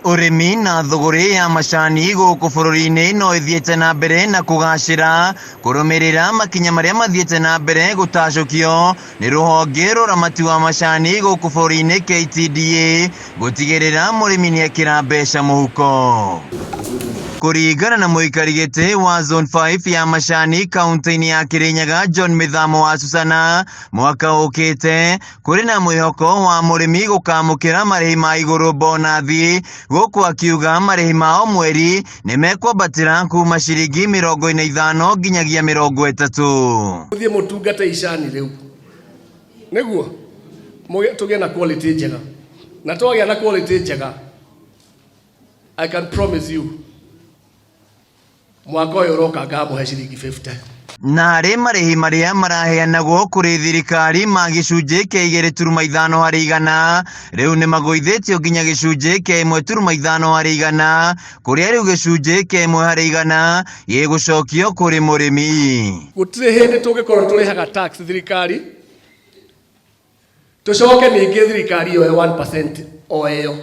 Urimi na thogori ya macani guku bururi-ini no ithiete na mbere na kugacira kurumirira makinya maria mathiete na mbere gutacukio ni ruhonge ruramati wa macani guku bururi-ini KTDA gutigirira murimi ni ekira mbeca muhuko. Kuringana na muikari giti wa Zone 5 ya macani kaunti-ini ya Kirinyaga John Mithamo wa Susana, mwaka ukite kuri na mwihoko wa murimi gukamukira marihi ma iguru bonathi, guku akiuga marihi mao mweri ni mekwambatira kuma ciringi 50 nginyagia 30. Uthie mutungata icani riu niguo tugie na quality njega, na twagia na quality njega, I can promise you mwaka uyu uroka ngamuhe ciringi 50. Na hari marihi maria maraheanagwo kuri thirikari ma gicunji kia 2.5 hari igana riu ni maguithitio nginya gicunji kia 1.5 hari igana, kuria riu gicunji kia 1 hari igana gigucokio kuri murimi. Gutire hindi tungikorwo turihaga tax thirikari tucoke ningi thirikari yo 1% o iyo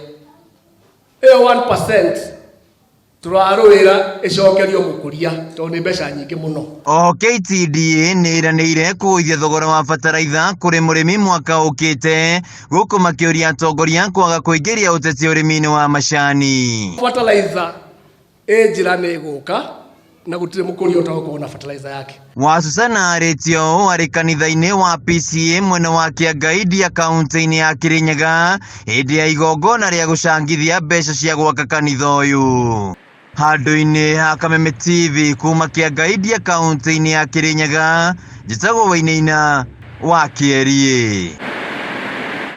1% turaruira icokerio mukuria tondu ni mbeca nyingi muno. KTDA ni iranire kuithia thogora wa bataraitha kuri murimi mwaka ukite, guku makiuria atongoria kwaga kuingiria uteti urimi-ini wa macani. Fertilizer njira ni guka na gutire mukuria utagukorwo na fertilizer yake. Wa Susana aritio ari kanitha-ini wa PCA mwena wa Kiangai ya kaunti-ini ya Kirinyaga hindi ya igongona ria gucangithia mbeca cia gwaka kanitha uyu. Handu-ini ha Kameme TV kuma Kiangai ya kaunti-ini ya Kirinyaga, njitagwo Wainaina wa Kierie.